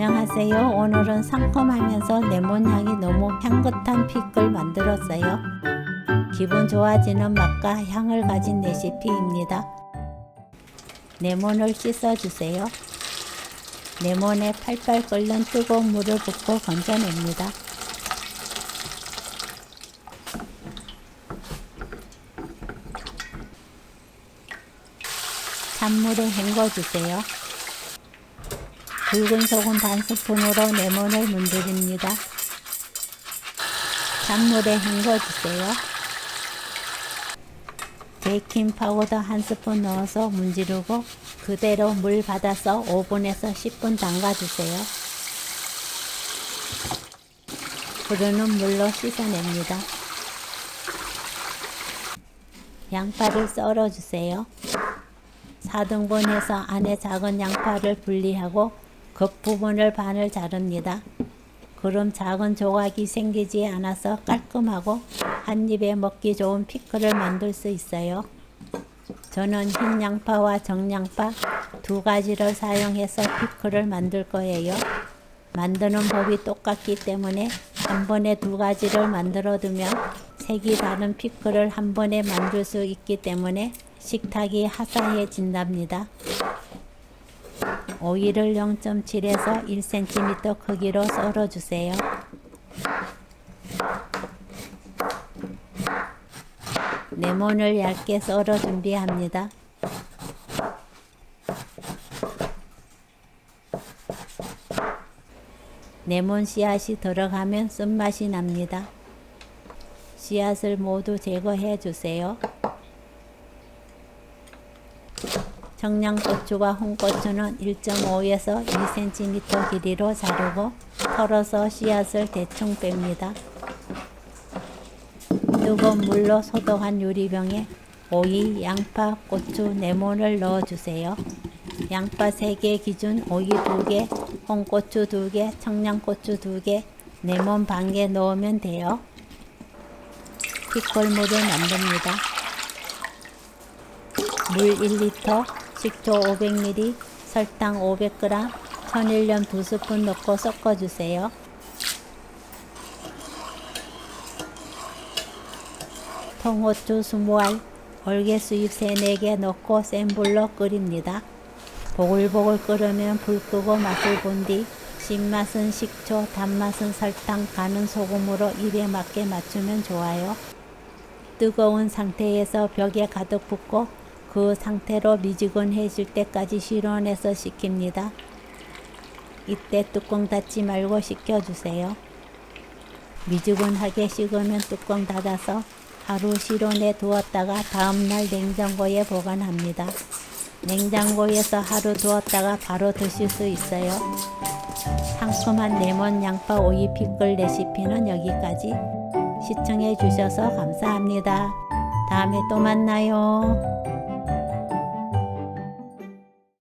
안녕하세요. 오늘은 상큼하면서 레몬 향이 너무 향긋한 피클 만들었어요. 기분 좋아지는 맛과 향을 가진 레시피입니다. 레몬을 씻어주세요. 레몬에 팔팔 끓는 뜨거운 물을 붓고 건져냅니다. 찬물에 헹궈주세요. 굵은 소금 반 스푼으로 레몬을 문드립니다. 찬물에 헹궈주세요. 베이킹 파우더 한 스푼 넣어서 문지르고 그대로 물 받아서 5분에서 10분 담가주세요. 흐르는 물로 씻어냅니다. 양파를 썰어주세요. 4등분해서 안에 작은 양파를 분리하고 겉부분을 반을 자릅니다. 그럼 작은 조각이 생기지 않아서 깔끔하고 한 입에 먹기 좋은 피클을 만들 수 있어요. 저는 흰 양파와 정양파 두 가지를 사용해서 피클을 만들 거예요. 만드는 법이 똑같기 때문에 한 번에 두 가지를 만들어 두면 색이 다른 피클을 한 번에 만들 수 있기 때문에 식탁이 화사해진답니다. 오이를 0.7에서 1cm 크기로 썰어주세요. 레몬을 얇게 썰어 준비합니다. 레몬 씨앗이 들어가면 쓴맛이 납니다. 씨앗을 모두 제거해 주세요. 청양고추와 홍고추는 1.5에서 2cm 길이로 자르고 털어서 씨앗을 대충 뺍니다. 뜨거운 물로 소독한 유리병에 오이, 양파, 고추, 레몬을 넣어주세요. 양파 3개 기준 오이 2개, 홍고추 2개, 청양고추 2개, 레몬 반 개 넣으면 돼요. 피클물을 만듭니다. 물 1리터, 식초 500ml, 설탕 500g, 천일염 2스푼 넣고 섞어주세요. 통후추 20알, 월계수잎 3-4개 넣고 센 불로 끓입니다. 보글보글 끓으면 불 끄고 맛을 본 뒤 신맛은 식초, 단맛은 설탕, 간은 소금으로 입에 맞게 맞추면 좋아요. 뜨거운 상태에서 벽에 가득 붓고 그 상태로 미지근해질 때까지 실온에서 식힙니다. 이때 뚜껑 닫지 말고 식혀주세요. 미지근하게 식으면 뚜껑 닫아서 하루 실온에 두었다가 다음날 냉장고에 보관합니다. 냉장고에서 하루 두었다가 바로 드실 수 있어요. 상큼한 레몬 양파 오이 피클 레시피는 여기까지. 시청해 주셔서 감사합니다. 다음에 또 만나요.